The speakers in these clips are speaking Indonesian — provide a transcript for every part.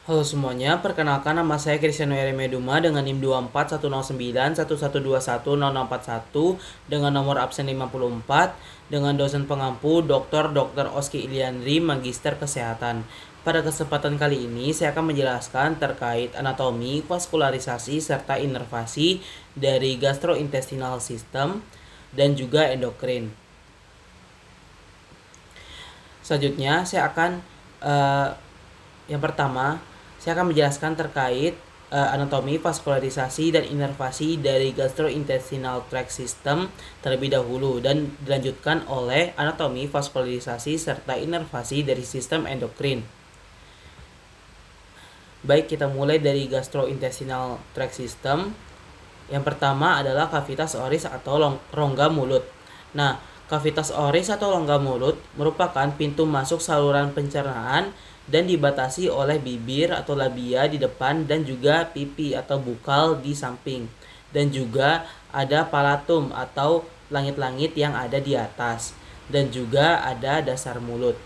Halo semuanya, perkenalkan nama saya Cristiano Yeremeduma dengan NIM 2410911210041 dengan nomor absen 54 dengan dosen pengampu Dr. Oski Iliandri, Magister Kesehatan. Pada kesempatan kali ini saya akan menjelaskan terkait anatomi, vaskularisasi, serta inervasi dari gastrointestinal system dan juga endokrin. Selanjutnya saya akan yang pertama saya akan menjelaskan terkait anatomi, vaskularisasi, dan inervasi dari gastrointestinal tract system terlebih dahulu dan dilanjutkan oleh anatomi, vaskularisasi, serta inervasi dari sistem endokrin. Baik, kita mulai dari gastrointestinal tract system. Yang pertama adalah kavitas oris atau rongga mulut. Nah, kavitas oris atau rongga mulut merupakan pintu masuk saluran pencernaan dan dibatasi oleh bibir atau labia di depan dan juga pipi atau bukal di samping. Dan juga ada palatum atau langit-langit yang ada di atas. Dan juga ada dasar mulut.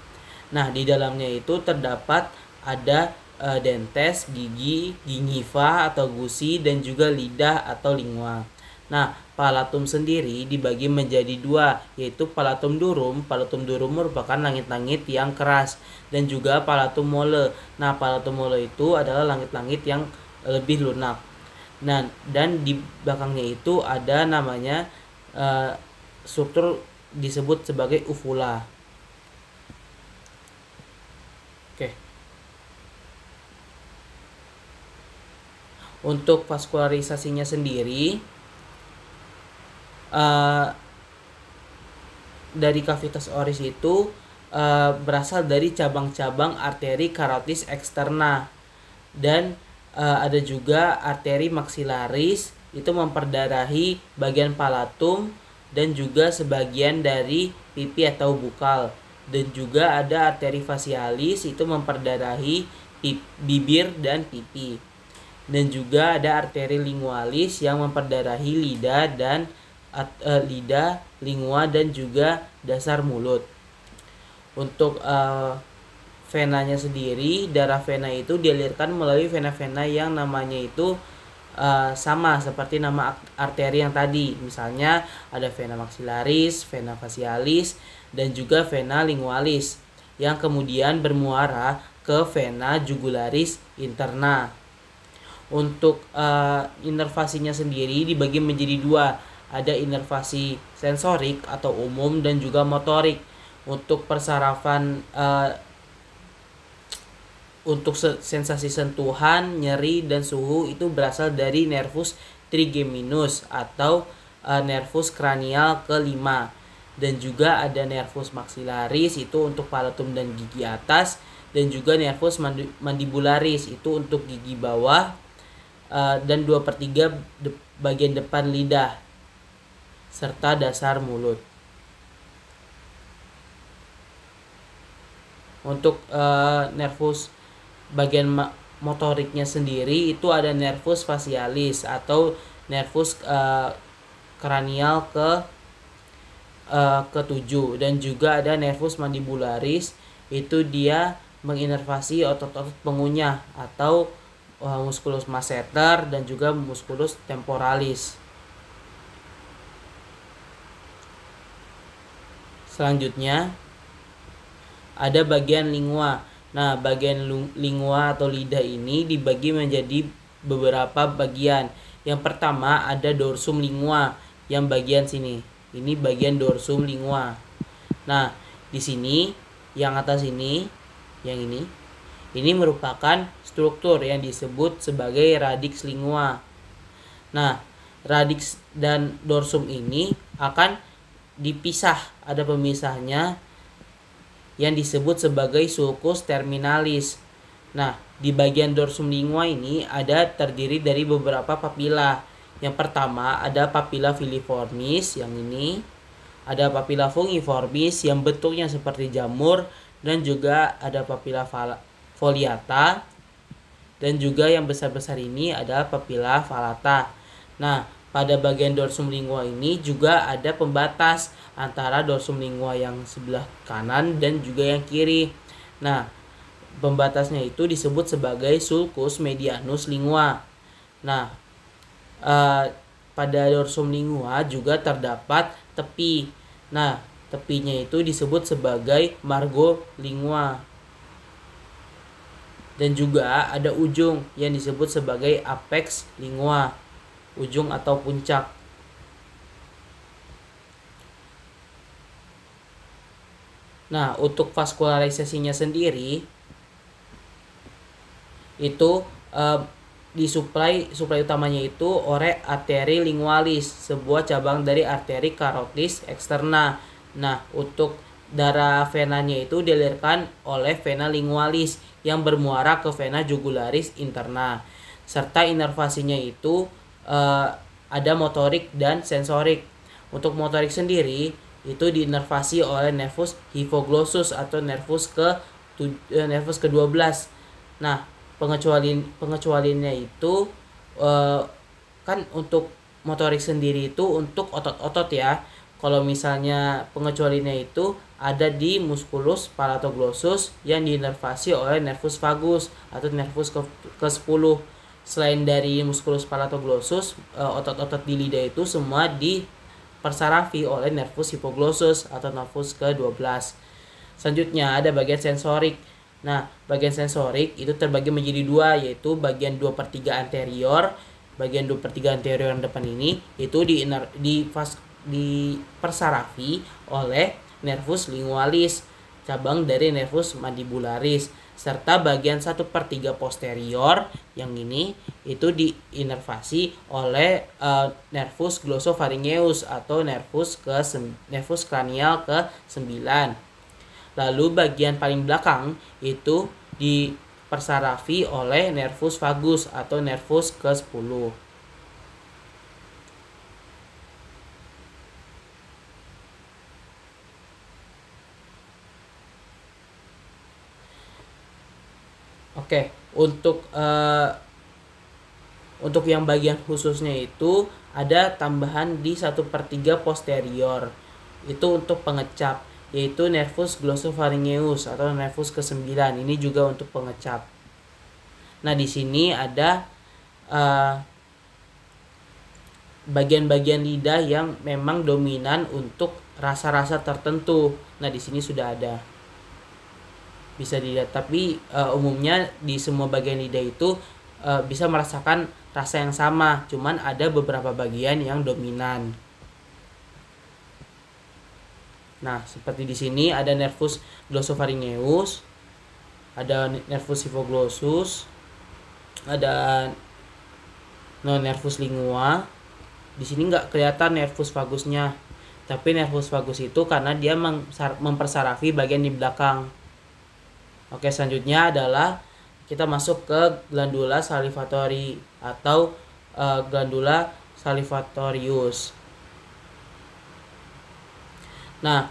Nah, di dalamnya itu terdapat ada dentes, gigi, gingiva atau gusi, dan juga lidah atau lingua. Nah, palatum sendiri dibagi menjadi dua, yaitu palatum durum. Palatum durum merupakan langit-langit yang keras, dan juga palatum mole. Nah, palatum mole itu adalah langit-langit yang lebih lunak. Nah, dan di belakangnya itu ada namanya struktur disebut sebagai uvula. Oke. Untuk vaskularisasinya sendiri, dari kavitas oris itu berasal dari cabang-cabang arteri karotis eksterna, dan ada juga arteri maksilaris itu memperdarahi bagian palatum dan juga sebagian dari pipi atau bukal, dan juga ada arteri facialis itu memperdarahi bibir dan pipi, dan juga ada arteri lingualis yang memperdarahi lidah dan lidah, lingua, dan juga dasar mulut. Untuk venanya sendiri, darah vena itu dialirkan melalui vena-vena yang namanya itu sama seperti nama arteri yang tadi. Misalnya ada vena maxillaris, vena facialis, dan juga vena lingualis yang kemudian bermuara ke vena jugularis interna. Untuk inervasinya sendiri dibagi menjadi dua. Ada inervasi sensorik atau umum dan juga motorik. Untuk persarafan untuk sensasi sentuhan, nyeri, dan suhu itu berasal dari nervus trigeminus atau nervus kranial kelima. Dan juga ada nervus maxillaris itu untuk palatum dan gigi atas, dan juga nervus mandibularis itu untuk gigi bawah, dan 2/3 bagian depan lidah serta dasar mulut. Untuk nervus bagian motoriknya sendiri itu ada nervus facialis atau nervus kranial ke-7, dan juga ada nervus mandibularis itu dia menginervasi otot-otot pengunyah atau musculus masseter dan juga musculus temporalis. Selanjutnya ada bagian lingua. Nah, bagian lingua atau lidah ini dibagi menjadi beberapa bagian. Yang pertama ada dorsum lingua yang bagian sini. Ini bagian dorsum lingua. Nah, di sini yang atas ini, yang ini merupakan struktur yang disebut sebagai radix lingua. Nah, radix dan dorsum ini akan dipisah, ada pemisahnya yang disebut sebagai sulcus terminalis. Nah, di bagian dorsum lingua ini ada terdiri dari beberapa papila. Yang pertama ada papila filiformis yang ini, ada papila fungiformis yang bentuknya seperti jamur, dan juga ada papila foliata, dan juga yang besar-besar ini ada papila falata. Nah, pada bagian dorsum lingua ini juga ada pembatas antara dorsum lingua yang sebelah kanan dan juga yang kiri. Nah, pembatasnya itu disebut sebagai sulcus medianus lingua. Nah, pada dorsum lingua juga terdapat tepi. Nah, tepinya itu disebut sebagai margo lingua. Dan juga ada ujung yang disebut sebagai apex lingua, ujung atau puncak. Nah, untuk vaskularisasinya sendiri itu suplai utamanya itu oleh arteri lingualis, sebuah cabang dari arteri carotis externa. Nah, untuk darah venanya itu dialirkan oleh vena lingualis yang bermuara ke vena jugularis interna. Serta inervasinya itu ada motorik dan sensorik. Untuk motorik sendiri itu diinervasi oleh nervus hypoglossus atau nervus ke-12. Nah, pengecualiannya itu kan untuk motorik sendiri itu untuk otot-otot ya. Kalau misalnya pengecualiannya itu ada di musculus palatoglossus yang diinervasi oleh nervus vagus atau nervus ke-10. Selain dari musculus palatoglossus, otot-otot di lidah itu semua dipersarafi oleh nervus hypoglossus atau nervus ke-12. Selanjutnya ada bagian sensorik. Nah, bagian sensorik itu terbagi menjadi dua, yaitu bagian 2/3 anterior. Bagian 2/3 anterior yang depan ini itu dipersarafi oleh nervus lingualis, cabang dari nervus mandibularis, serta bagian 1/3 posterior yang ini itu diinervasi oleh nervus glossopharyngeus atau nervus kranial ke-9. Lalu bagian paling belakang itu dipersarafi oleh nervus vagus atau nervus ke-10. Oke, untuk yang bagian khususnya itu ada tambahan di 1/3 posterior. Itu untuk pengecap, yaitu nervus glossopharyngeus atau nervus ke-9. Ini juga untuk pengecap. Nah, di sini ada bagian-bagian lidah yang memang dominan untuk rasa-rasa tertentu. Nah, di sini sudah ada. Bisa dilihat, tapi umumnya di semua bagian lidah itu bisa merasakan rasa yang sama, cuman ada beberapa bagian yang dominan. Nah, seperti di sini ada nervus glossopharyngeus, ada nervus hypoglossus, ada nervus lingua. Di sini nggak kelihatan nervus vagusnya, tapi nervus vagus itu karena dia mempersarafi bagian di belakang. Oke, selanjutnya adalah kita masuk ke glandula salivatori atau glandula salivatorius. Nah,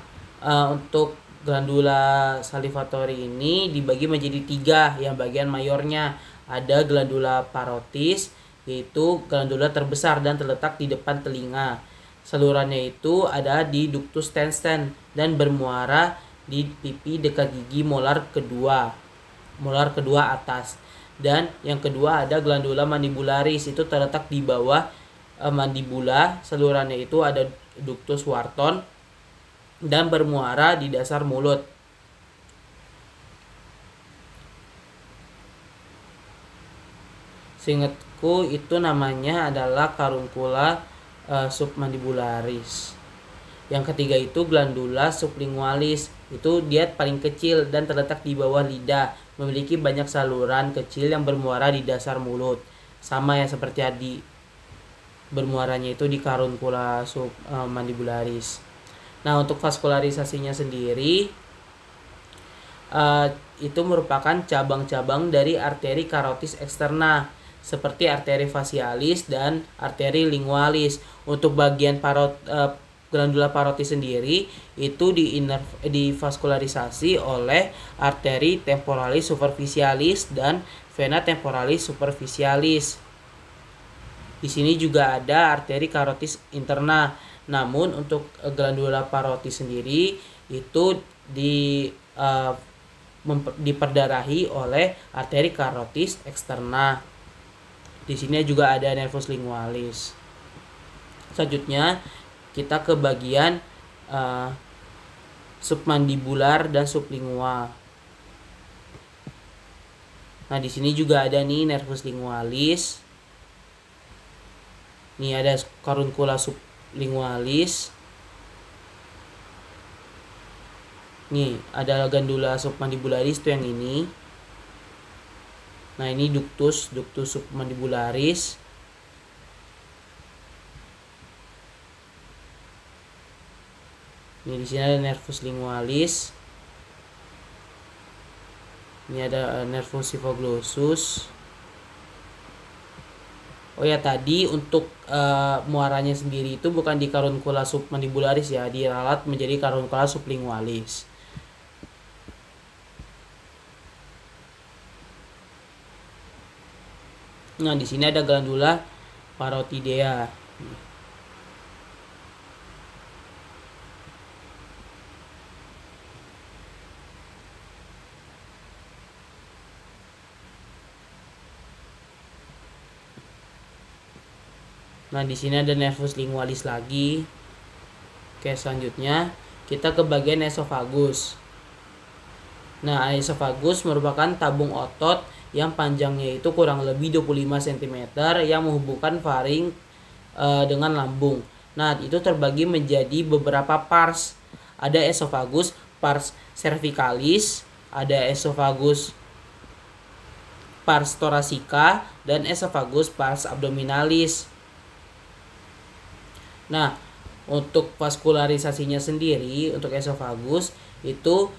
untuk glandula salivatori ini dibagi menjadi 3. Yang bagian mayornya ada glandula parotis, yaitu glandula terbesar dan terletak di depan telinga. Salurannya itu ada di ductus tensen dan bermuara di pipi dekat gigi molar kedua atas. Dan yang kedua ada glandula mandibularis, itu terletak di bawah mandibula. Salurannya itu ada ductus Wharton dan bermuara di dasar mulut. Seingatku itu namanya adalah karunkula submandibularis. Yang ketiga itu glandula sublingualis, itu dia paling kecil dan terletak di bawah lidah, memiliki banyak saluran kecil yang bermuara di dasar mulut. Sama ya seperti tadi, bermuaranya itu di karunkula submandibularis. Nah, untuk vaskularisasinya sendiri itu merupakan cabang-cabang dari arteri carotis externa seperti arteri facialis dan arteri lingualis. Untuk bagian glandula parotis sendiri itu divaskularisasi oleh arteri temporalis superficialis dan vena temporalis superficialis. Di sini juga ada arteri carotis interna. Namun untuk glandula parotis sendiri itu diperdarahi oleh arteri karotis eksterna. Di sini juga ada nervus lingualis. Selanjutnya kita ke bagian submandibular dan sublingual. Nah, di sini juga ada nih nervus lingualis. Nih ada caruncula sublingualis. Nih ada gandula submandibularis tuh yang ini. Nah, ini ductus submandibularis. Ini di sini ada nervus lingualis. Ini ada nervus hypoglossus. Oh ya, tadi untuk muaranya sendiri itu bukan di caruncula submandibularis ya, diralat menjadi caruncula sublingualis. Nah, di sini ada glandula parotidea. Nah, di sini ada nervus lingualis lagi. Oke, selanjutnya kita ke bagian esofagus. Nah, esofagus merupakan tabung otot yang panjangnya itu kurang lebih 25 cm yang menghubungkan faring dengan lambung. Nah, itu terbagi menjadi beberapa pars. Ada esofagus pars cervicalis, ada esofagus pars thoracica, dan esofagus pars abdominalis. Nah, untuk vaskularisasinya sendiri untuk esofagus itu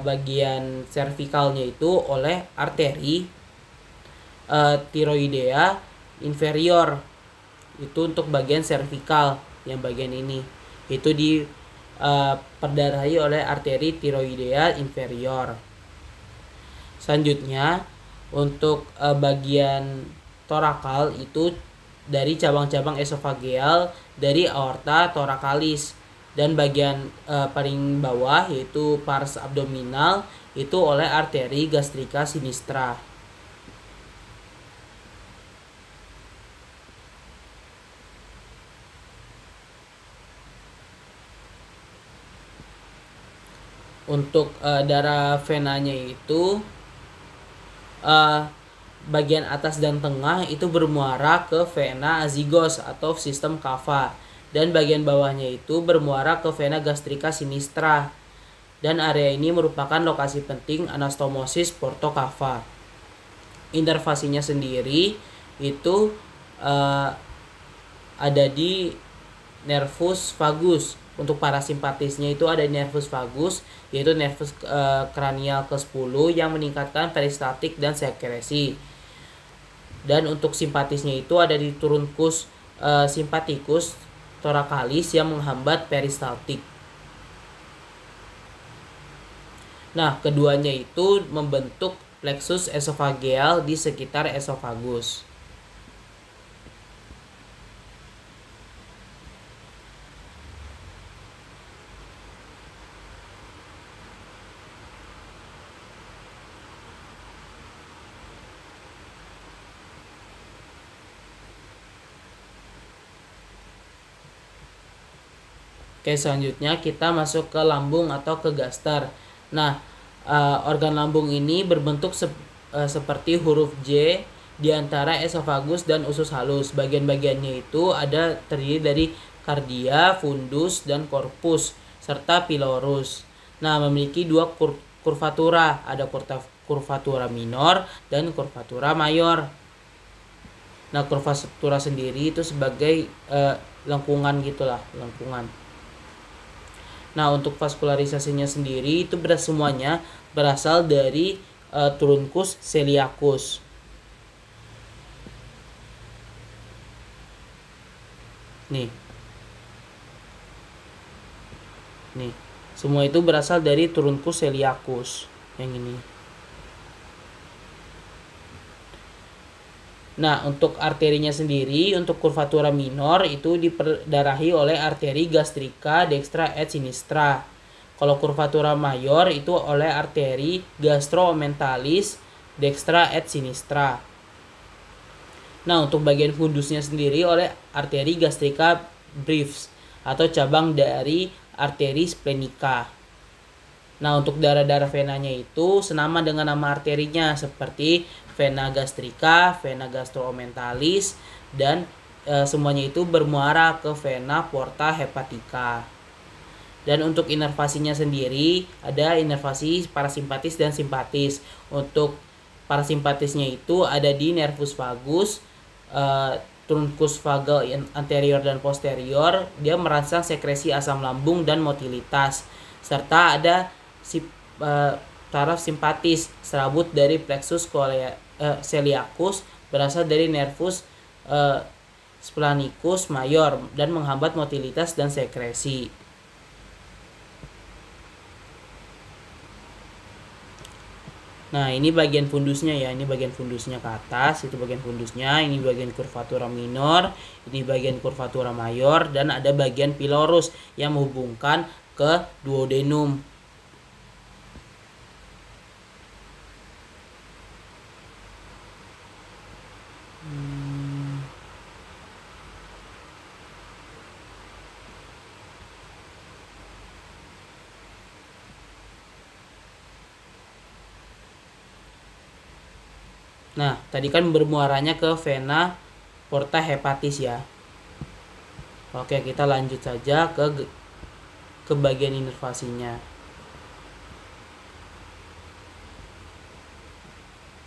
bagian cervikalnya itu oleh arteri tiroidea inferior. Itu untuk bagian cervikal, yang bagian ini itu diperdarahi oleh arteri tiroidea inferior. Selanjutnya untuk bagian torakal itu dari cabang-cabang esofageal dari aorta thoracalis, dan bagian paling bawah yaitu pars abdominal itu oleh arteri gastrica sinistra. Untuk darah venanya itu bagian atas dan tengah itu bermuara ke vena azygos atau sistem cava, dan bagian bawahnya itu bermuara ke vena gastrica sinistra, dan area ini merupakan lokasi penting anastomosis portocava. Inervasinya sendiri itu ada di nervus vagus. Untuk parasimpatisnya itu ada nervus vagus, yaitu nervus kranial ke-10 yang meningkatkan peristaltik dan sekresi. Dan untuk simpatisnya itu ada di truncus sympathicus thoracalis yang menghambat peristaltik. Nah, keduanya itu membentuk plexus esophageal di sekitar esofagus. Oke, selanjutnya kita masuk ke lambung atau ke gaster. Nah, organ lambung ini berbentuk seperti huruf J di antara esofagus dan usus halus. Bagian-bagiannya itu ada terdiri dari kardia, fundus, dan corpus, serta pylorus. Nah, memiliki dua kurvatura. Ada kurvatura minor dan kurvatura mayor. Nah, kurvatura sendiri itu sebagai lengkungan gitulah, lengkungan. Nah, untuk vaskularisasinya sendiri itu semuanya berasal dari truncus celiacus. Nih, semua itu berasal dari truncus celiacus yang ini. Nah, untuk arterinya sendiri, untuk kurvatura minor itu diperdarahi oleh arteri gastrica dextra et sinistra. Kalau curvatura mayor itu oleh arteri gastromentalis dextra et sinistra. Nah, untuk bagian fundusnya sendiri oleh arteri gastrica brevis atau cabang dari arteri splenica. Nah, untuk darah-darah venanya itu senama dengan nama arterinya seperti vena gastrica, vena gastromentalis, dan semuanya itu bermuara ke vena porta hepatica. Dan untuk inervasinya sendiri ada inervasi parasimpatis dan simpatis. Untuk parasimpatisnya itu ada di nervus vagus, truncus vagal anterior dan posterior. Dia merangsang sekresi asam lambung dan motilitas, serta ada taraf simpatis, serabut dari plexus celiacus berasal dari nervus splanicus mayor dan menghambat motilitas dan sekresi. Nah, ini bagian fundusnya ya, ini bagian fundusnya ke atas, itu bagian fundusnya, ini bagian curvatura minor, ini bagian curvatura mayor, dan ada bagian pylorus yang menghubungkan ke duodenum. Nah, tadi kan bermuaranya ke vena porta hepatis ya. Oke, kita lanjut saja ke bagian inervasinya.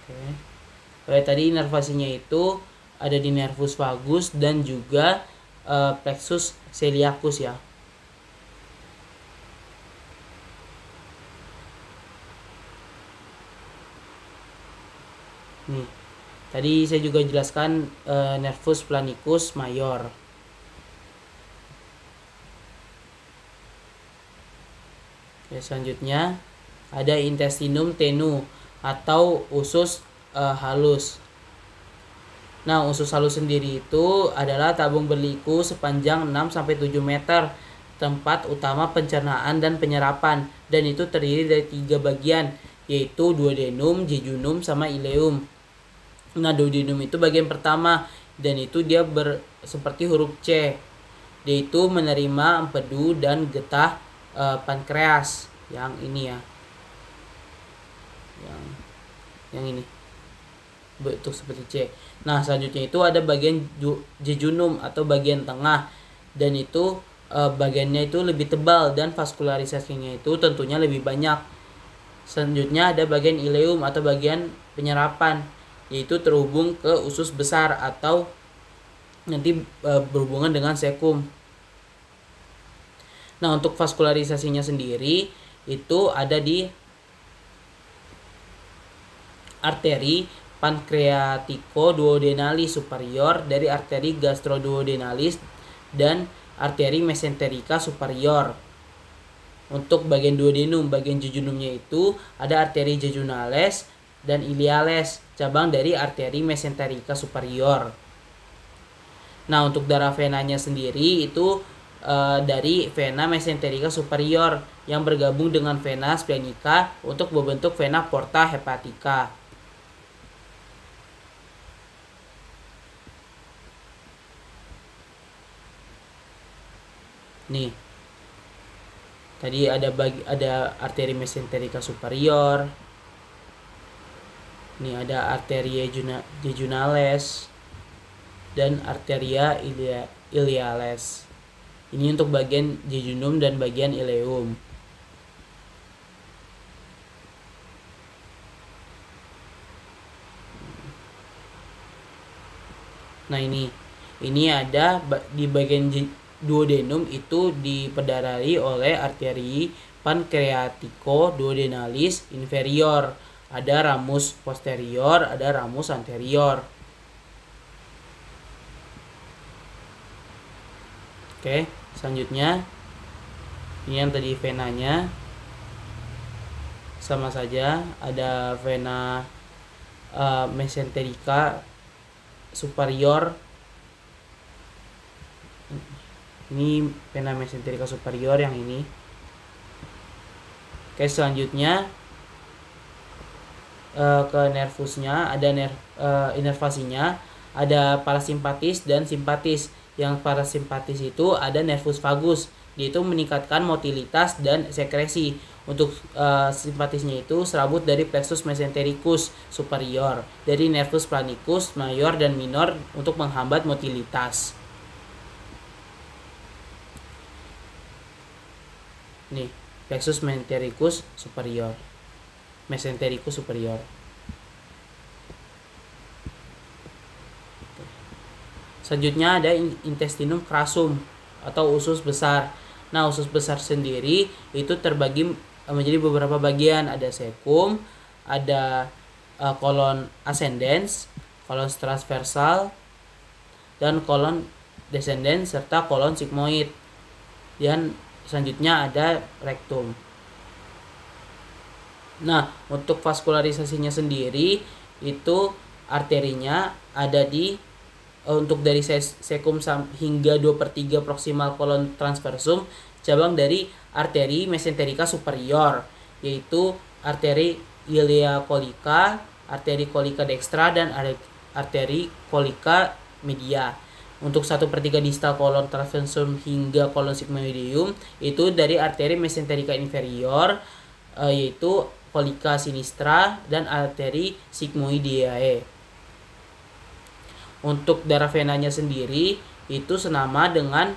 Oke. Tadi inervasinya itu ada di nervus vagus dan juga plexus celiacus ya. Nih, tadi saya juga jelaskan nervus splanicus mayor. Oke, selanjutnya ada intestinum tenu atau usus halus. Nah, usus halus sendiri itu adalah tabung berliku sepanjang 6-7 meter, tempat utama pencernaan dan penyerapan, dan itu terdiri dari 3 bagian, yaitu duodenum, jejunum, sama ileum. Nah, duodenum itu bagian pertama, dan itu dia seperti huruf C. Dia itu menerima empedu dan getah pankreas, yang ini ya, yang ini bentuk seperti C. Nah, selanjutnya itu ada bagian jejunum atau bagian tengah, dan itu bagiannya itu lebih tebal dan vaskularisasinya itu tentunya lebih banyak. Selanjutnya ada bagian ileum atau bagian penyerapan, yaitu terhubung ke usus besar atau nanti berhubungan dengan sekum. Nah, untuk vaskularisasinya sendiri itu ada di arteri pancreatico-duodenalis superior dari arteri gastroduodenalis dan arteri mesenterica superior. Untuk bagian duodenum, bagian jejunumnya itu ada arteri jejunales dan iliales, cabang dari arteri mesenterica superior. Nah, untuk darah venanya sendiri itu dari vena mesenterica superior yang bergabung dengan vena splenica untuk membentuk vena porta hepatica. Nih, tadi ada arteri mesenterica superior. Nih ada arteria jejunales dan arteria iliales. Ini untuk bagian jejunum dan bagian ileum. Nah, ini ada di bagian duodenum itu diperdarahi oleh arteri pancreatico-duodenalis inferior. Ada ramus posterior, ada ramus anterior. Oke, selanjutnya ini yang tadi venanya sama saja, ada vena mesenterica superior. Ini vena mesenterica superior yang ini. Oke, selanjutnya ke nervusnya, ada inervasinya, ada parasimpatis dan simpatis. Yang parasimpatis itu ada nervus vagus, yaitu meningkatkan motilitas dan sekresi. Untuk simpatisnya itu serabut dari plexus mesentericus superior, dari nervus planicus mayor dan minor untuk menghambat motilitas. Nih, plexus mesentericus superior. Selanjutnya ada intestinum crassum atau usus besar. Nah, usus besar sendiri itu terbagi menjadi beberapa bagian. Ada cecum, ada kolon ascendens, kolon transversal, dan kolon descendens, serta kolon sigmoid. Dan selanjutnya ada rektum. Nah, untuk vaskularisasinya sendiri itu arterinya ada di untuk dari cecum hingga 2/3 proximal kolon transversum cabang dari arteri mesenterica superior, yaitu arteri ilia colica, arteri colica dextra, dan arteri colica media. Untuk 1/3 distal kolon transversum hingga kolon sigmoideum itu dari arteri mesenterica inferior, yaitu colica sinistra dan arteri sigmoideae. Untuk darah venanya sendiri itu senama dengan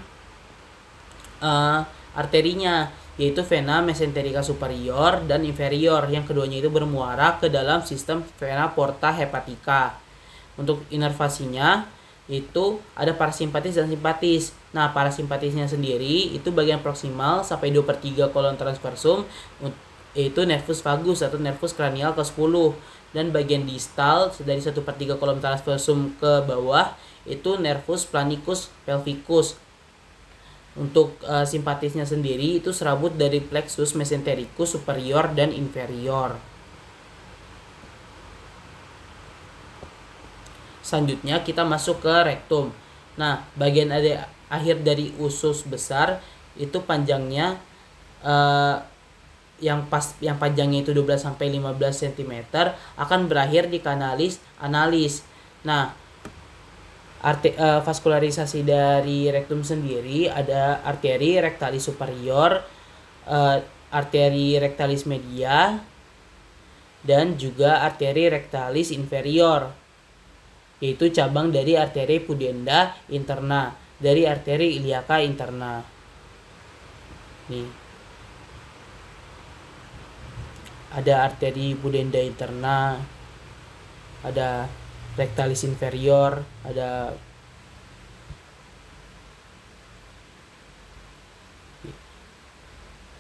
arterinya, yaitu vena mesenterica superior dan inferior, yang keduanya itu bermuara ke dalam sistem vena porta hepatica. Untuk inervasinya itu ada parasimpatis dan simpatis. Nah, parasimpatisnya sendiri itu bagian proksimal sampai 2/3 kolon transversum, yaitu nervus vagus atau nervus kranial ke-10, dan bagian distal dari 1/3 kolom transversum ke bawah itu nervus planicus pelvicus. Untuk simpatisnya sendiri itu serabut dari plexus mesentericus superior dan inferior. Selanjutnya kita masuk ke rektum. Nah, bagian akhir dari usus besar itu panjangnya yang panjangnya itu 12 sampai 15 cm akan berakhir di kanalis analis. Nah, vaskularisasi dari rektum sendiri ada arteri rectalis superior, arteri rectalis media, dan juga arteri rectalis inferior, yaitu cabang dari arteri pudenda interna, dari arteri iliaca interna. Nih, ada arteri pudenda interna, ada rectalis inferior, ada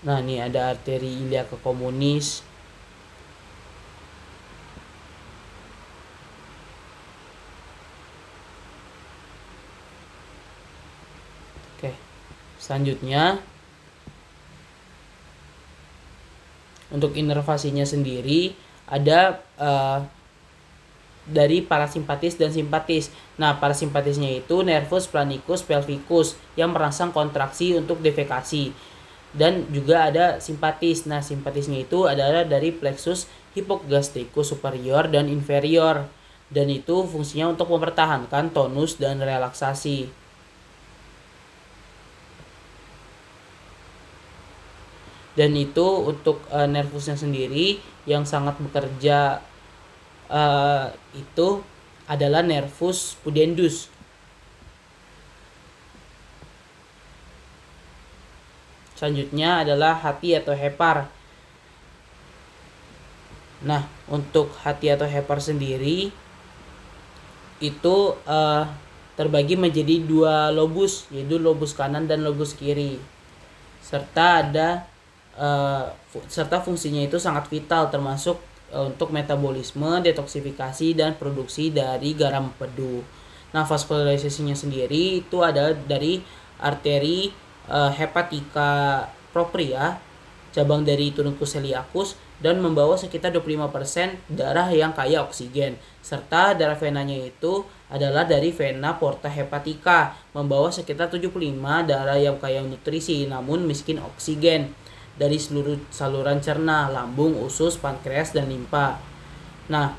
ini ada arteri iliaca communis. Oke, selanjutnya untuk inervasinya sendiri ada dari parasimpatis dan simpatis. Nah, parasimpatisnya itu nervus planicus pelvicus yang merangsang kontraksi untuk defekasi. Dan juga ada simpatis. Nah, simpatisnya itu adalah dari plexus hypogastricus superior dan inferior. Dan itu fungsinya untuk mempertahankan tonus dan relaksasi. Dan itu untuk nervusnya sendiri yang sangat bekerja itu adalah nervus pudendus. Selanjutnya adalah hati atau hepar. Nah, untuk hati atau hepar sendiri itu terbagi menjadi 2 lobus, yaitu lobus kanan dan lobus kiri. Serta fungsinya itu sangat vital, termasuk untuk metabolisme, detoksifikasi, dan produksi dari garam empedu. Nah, vaskularisasinya sendiri itu ada dari arteri hepatica propria, cabang dari tunicus celiacus, dan membawa sekitar 25% darah yang kaya oksigen. Serta darah venanya itu adalah dari vena porta hepatica, membawa sekitar 75 darah yang kaya nutrisi namun miskin oksigen. dari seluruh saluran cerna, lambung, usus, pankreas, dan limpa. Nah,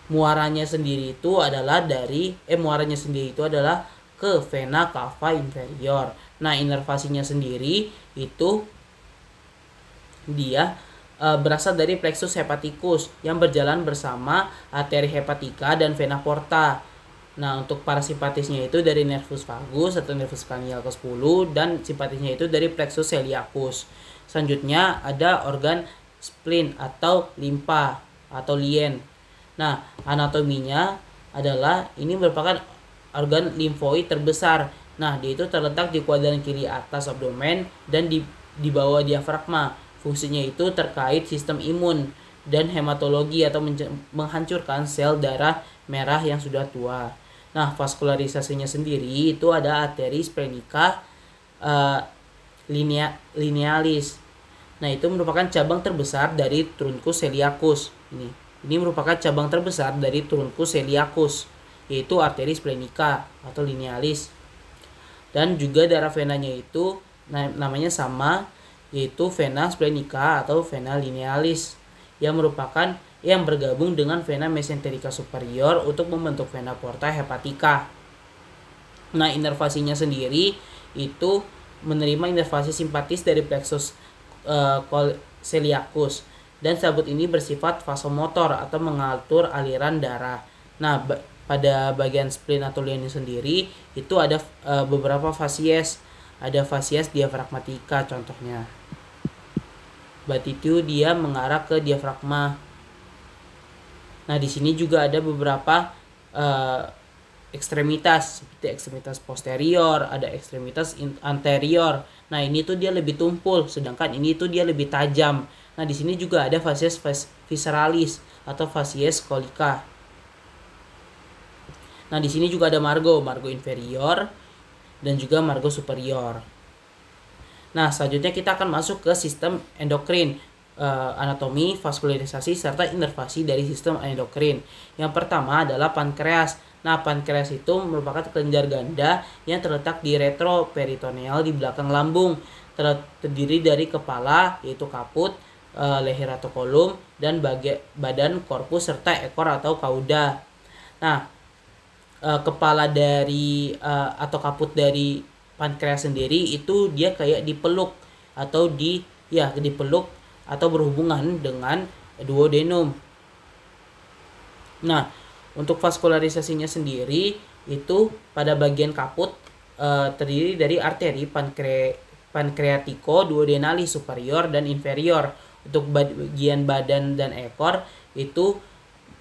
muaranya sendiri itu adalah ke vena cava inferior. Nah, inervasinya sendiri itu dia berasal dari plexus hepaticus yang berjalan bersama arteri hepatica dan vena porta. Nah, untuk parasimpatisnya itu dari nervus vagus atau nervus cranial ke-10 dan simpatisnya itu dari plexus celiacus. Selanjutnya ada organ spleen atau limpa atau lien. Nah, anatominya adalah ini merupakan organ limfoid terbesar. Nah, dia itu terletak di kuadran kiri atas abdomen dan di bawah diafragma. Fungsinya itu terkait sistem imun dan hematologi atau menghancurkan sel darah merah yang sudah tua. Nah, vaskularisasinya sendiri itu ada arteri spleenika linealis. Nah, itu merupakan cabang terbesar dari truncus celiacus. Ini merupakan cabang terbesar dari truncus celiacus, yaitu arteri spleenika atau linealis. Dan juga darah venanya itu namanya sama, yaitu vena spleenika atau vena linealis, yang bergabung dengan vena mesenterica superior untuk membentuk vena porta hepatica. Nah, inervasinya sendiri itu menerima inervasi simpatis dari plexus celiacus, dan sabut ini bersifat vasomotor atau mengatur aliran darah. Nah, pada bagian spleen atau lien sendiri itu ada beberapa fasies. Ada fasies diafragmatika contohnya. Berarti itu dia mengarah ke diafragma. Nah, di sini juga ada beberapa ekstremitas, seperti ekstremitas posterior, ada ekstremitas anterior. Nah, ini tuh dia lebih tumpul, sedangkan ini tuh dia lebih tajam. Nah, di sini juga ada fasies visceralis atau fasies colica. Nah, di sini juga ada margo inferior dan juga margo superior. Nah, selanjutnya kita akan masuk ke sistem endokrin, anatomi, vaskularisasi, serta inervasi dari sistem endokrin. Yang pertama adalah pankreas. Nah, pankreas itu merupakan kelenjar ganda yang terletak di retroperitoneal di belakang lambung. Terdiri dari kepala, yaitu kaput, leher atau kolum, dan badan, korpus, serta ekor atau kauda. Nah, kepala dari atau kaput dari pankreas sendiri itu dia kayak dipeluk atau dipeluk atau berhubungan dengan duodenum. Nah, untuk vaskularisasinya sendiri itu pada bagian kaput terdiri dari arteri pankreatico duodenalis superior dan inferior. Untuk bagian badan dan ekor itu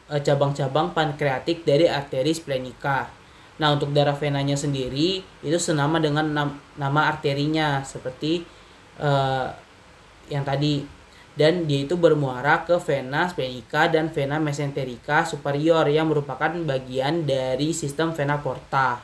cabang-cabang pankreatik dari arteri spleenika. Nah, untuk darah venanya sendiri itu senama dengan nama arterinya seperti yang tadi, dan dia itu bermuara ke vena spleenika dan vena mesenterica superior yang merupakan bagian dari sistem vena porta.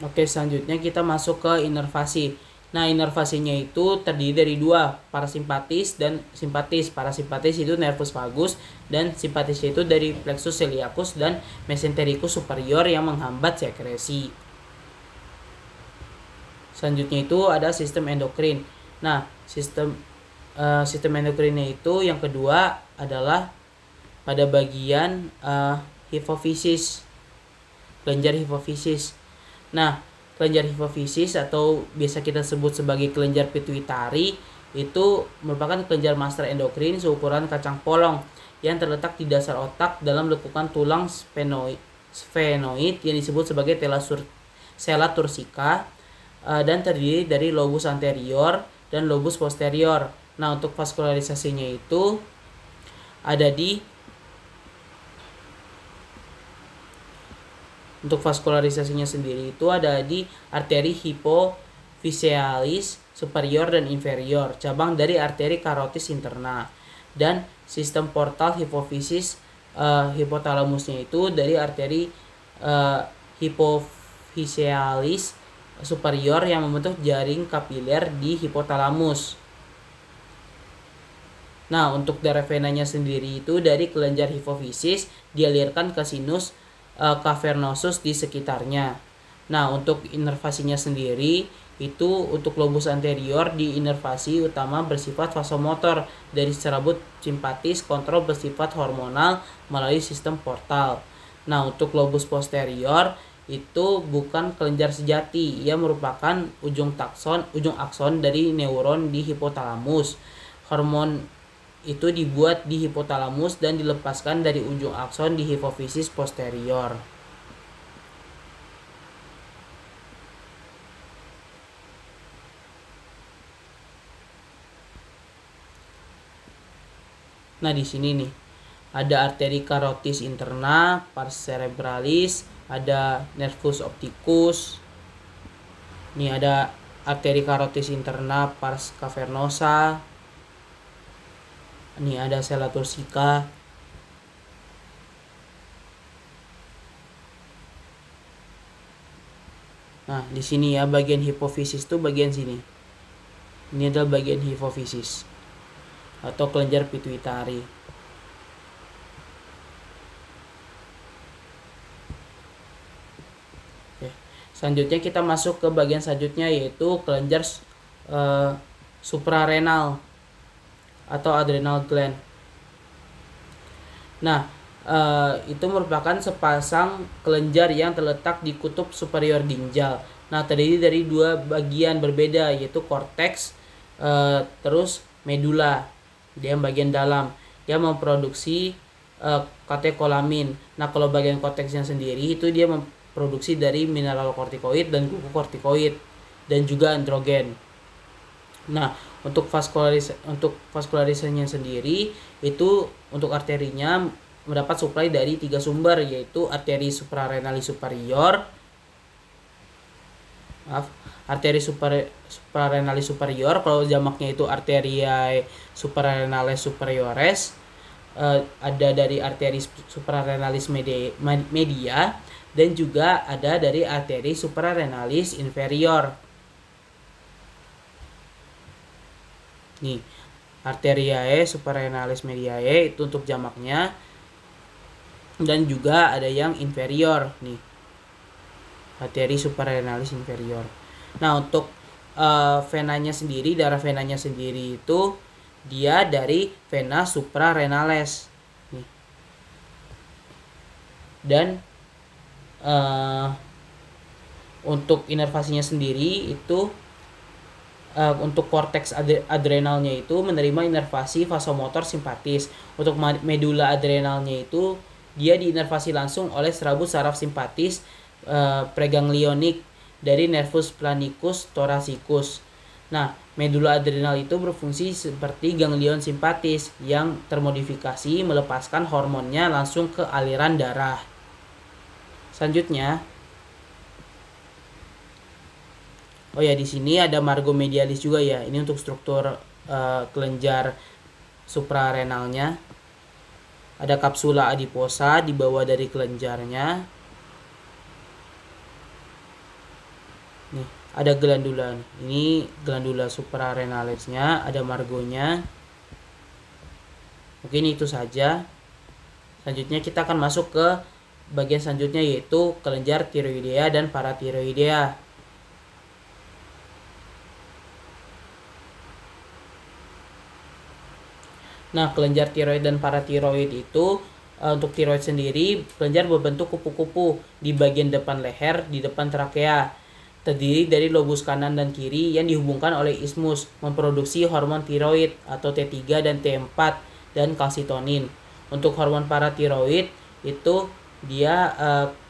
Oke, selanjutnya kita masuk ke inervasi. Nah, inervasinya itu terdiri dari dua, parasimpatis dan simpatis. Parasimpatis itu nervus vagus dan simpatis itu dari plexus celiacus dan mesentericus superior yang menghambat sekresi. Selanjutnya itu ada sistem endokrin. Nah, sistem endokrinnya itu yang kedua adalah pada bagian hipofisis, kelenjar hipofisis. Nah, kelenjar hipofisis atau biasa kita sebut sebagai kelenjar pituitari itu merupakan kelenjar master endokrin seukuran kacang polong yang terletak di dasar otak dalam lekukan tulang sphenoid yang disebut sebagai sella turcica, dan terdiri dari lobus anterior dan lobus posterior. Nah, untuk vaskularisasinya itu ada di Untuk vaskularisasinya sendiri itu ada di arteri hypophysealis superior dan inferior, cabang dari arteri karotis interna. Dan sistem portal hipofisis hipotalamusnya itu dari arteri hypophysealis superior yang membentuk jaring kapiler di hipotalamus. Nah, untuk darah venanya sendiri itu dari kelenjar hipofisis dialirkan ke sinus cavernosus di sekitarnya. Nah, untuk inervasinya sendiri itu untuk lobus anterior di inervasi utama bersifat vasomotor dari serabut simpatis, kontrol bersifat hormonal melalui sistem portal. Nah, untuk lobus posterior itu bukan kelenjar sejati, ia merupakan ujung akson dari neuron di hipotalamus. Hormon itu dibuat di hipotalamus dan dilepaskan dari ujung akson di hipofisis posterior. Nah, di sini nih ada arteri karotis interna, pars cerebralis, ada nervus opticus. Nih ada arteri karotis interna, pars cavernosa. Ini ada sella turcica. Nah, di sini ya bagian hipofisis tuh bagian sini. Ini adalah bagian hipofisis atau kelenjar pituitari. Oke. Selanjutnya kita masuk ke bagian selanjutnya yaitu kelenjar suprarenal atau adrenal gland. Nah, itu merupakan sepasang kelenjar yang terletak di kutub superior ginjal. Nah, terdiri dari dua bagian berbeda yaitu korteks terus medula. Dia yang bagian dalam. Dia memproduksi katekolamin. Nah, kalau bagian korteksnya sendiri itu dia memproduksi dari mineralokortikoid dan glukokortikoid dan juga androgen. Nah, untuk vaskularisasinya sendiri itu untuk arterinya mendapat suplai dari 3 sumber yaitu arteri suprarenalis superior, suprarenalis superior, kalau jamaknya itu arteriae suprarenales superiores, ada dari arteri suprarenalis media dan juga ada dari arteri suprarenalis inferior. Nih, arteriae suprarenalis mediae itu untuk jamaknya, dan juga ada yang inferior nih, arteri suprarenalis inferior. Nah, untuk venanya sendiri, darah venanya sendiri itu dia dari vena suprarenales nih. Dan untuk inervasinya sendiri itu untuk korteks adrenalnya itu menerima inervasi vasomotor simpatis. Untuk medula adrenalnya itu dia diinervasi langsung oleh serabut saraf simpatis preganglionik dari nervus planicus thoracicus. Nah, medula adrenal itu berfungsi seperti ganglion simpatis yang termodifikasi melepaskan hormonnya langsung ke aliran darah. Selanjutnya, oh ya, di sini ada margo medialis juga ya. Ini untuk struktur kelenjar suprarenalnya. Ada kapsula adiposa di bawah dari kelenjarnya. Nih, ada glandula. Ini glandula suprarenalisnya, ada margonya. Mungkin itu saja. Selanjutnya kita akan masuk ke bagian selanjutnya yaitu kelenjar tiroidea dan paratiroidea. Nah, kelenjar tiroid dan paratiroid itu untuk tiroid sendiri, kelenjar berbentuk kupu-kupu di bagian depan leher, di depan trakea. Terdiri dari lobus kanan dan kiri yang dihubungkan oleh ismus, memproduksi hormon tiroid atau T3 dan T4 dan kalsitonin. Untuk hormon paratiroid itu dia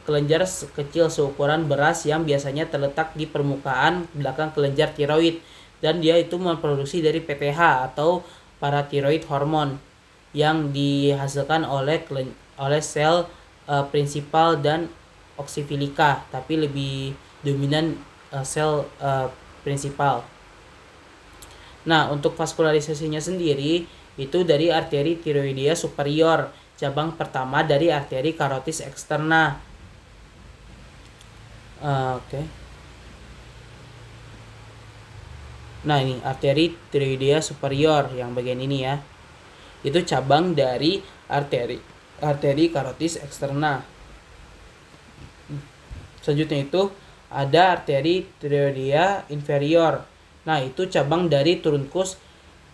kelenjar kecil seukuran beras yang biasanya terletak di permukaan belakang kelenjar tiroid, dan dia itu memproduksi dari PTH atau paratiroid hormon yang dihasilkan oleh sel prinsipal dan oksifilika, tapi lebih dominan sel prinsipal. Nah, untuk vaskularisasinya sendiri itu dari arteri tiroidea superior, cabang pertama dari arteri karotis eksterna. Oke. Nah, ini arteri tiroidea superior yang bagian ini ya. Itu cabang dari arteri karotis eksterna. Selanjutnya itu ada arteri tiroidea inferior. Nah, itu cabang dari truncus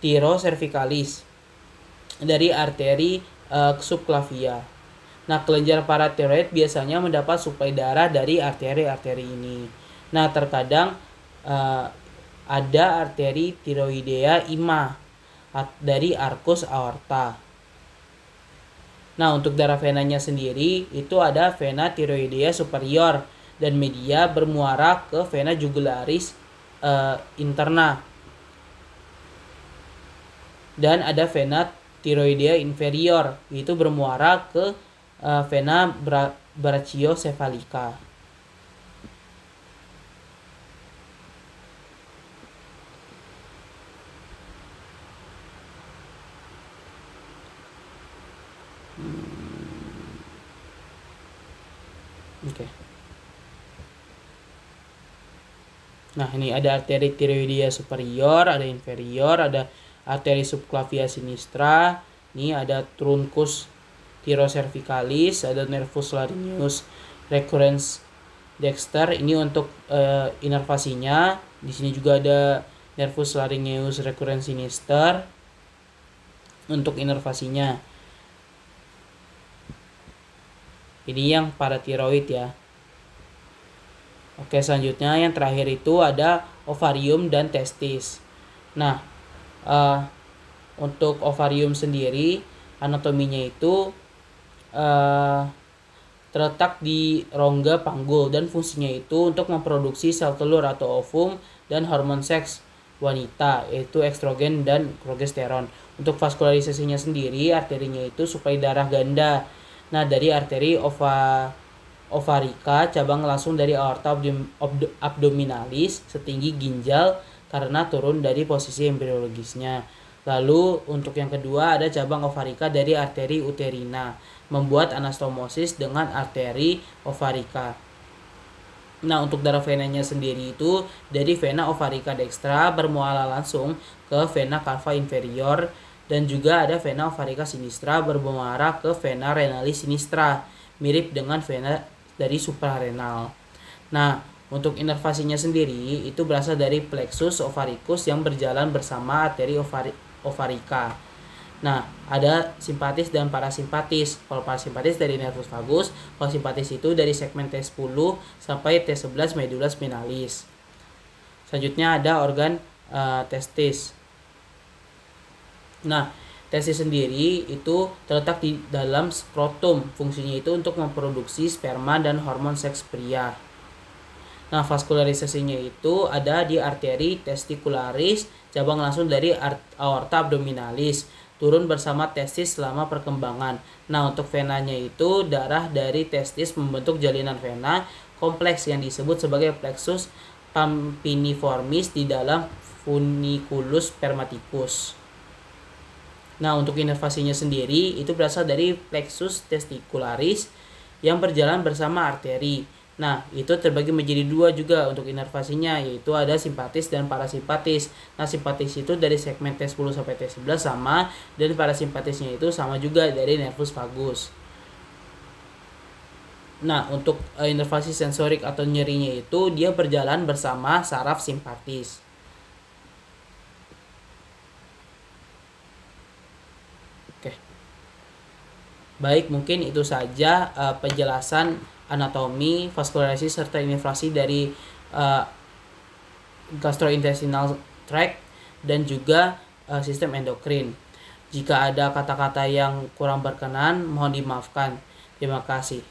tirocervicalis dari arteri subclavia. Nah, kelenjar paratiroid biasanya mendapat suplai darah dari arteri-arteri ini. Nah, terkadang ada arteri tiroidea ima dari arcus aorta. Nah, untuk darah venanya sendiri itu ada vena tiroidea superior dan media bermuara ke vena jugularis interna. Dan ada vena tiroidea inferior, itu bermuara ke vena brachiocephalica. Oke. Nah, ini ada arteri tiroidea superior, ada inferior, ada arteri subclavia sinistra. Ini ada truncus tirocervicalis, ada nervus laryngeus recurrens dexter. Ini untuk inervasinya. Di sini juga ada nervus laryngeus recurrens sinister untuk inervasinya. Ini yang paratiroid ya. Oke, selanjutnya yang terakhir itu ada ovarium dan testis. Nah, untuk ovarium sendiri anatominya itu terletak di rongga panggul dan fungsinya itu untuk memproduksi sel telur atau ovum dan hormon seks wanita, yaitu estrogen dan progesteron. Untuk vaskularisasinya sendiri, arterinya itu suplai darah ganda. Nah, dari arteri ovarica, cabang langsung dari aorta abdominalis setinggi ginjal karena turun dari posisi embriologisnya. Lalu untuk yang kedua ada cabang ovarica dari arteri uterina, membuat anastomosis dengan arteri ovarica. Nah, untuk darah venanya sendiri itu dari vena ovarica dextra bermuara langsung ke vena cava inferior, dan juga ada vena ovarica sinistra bermuara ke vena renalis sinistra, mirip dengan vena dari suprarenal. Nah, untuk inervasinya sendiri itu berasal dari plexus ovaricus yang berjalan bersama arteri ovarica. Nah, ada simpatis dan parasimpatis. Kalau parasimpatis dari nervus vagus, kalau simpatis itu dari segmen T10 sampai T11 medulla spinalis. Selanjutnya ada organ testis. Nah, testis sendiri itu terletak di dalam skrotum. Fungsinya itu untuk memproduksi sperma dan hormon seks pria. Nah, vaskularisasinya itu ada di arteri testicularis, cabang langsung dari aorta abdominalis, turun bersama testis selama perkembangan. Nah, untuk venanya itu darah dari testis membentuk jalinan vena kompleks yang disebut sebagai plexus pampiniformis di dalam funiculus spermaticus. Nah, untuk inervasinya sendiri itu berasal dari plexus testicularis yang berjalan bersama arteri. Nah, itu terbagi menjadi dua juga untuk inervasinya, yaitu ada simpatis dan parasimpatis. Nah, simpatis itu dari segmen T10 sampai T11 sama, dan parasimpatisnya itu sama juga dari nervus vagus. Nah, untuk inervasi sensorik atau nyerinya itu dia berjalan bersama saraf simpatis. Baik, mungkin itu saja penjelasan anatomi, vaskularisis, serta inervasi dari gastrointestinal tract dan juga sistem endokrin. Jika ada kata-kata yang kurang berkenan, mohon dimaafkan. Terima kasih.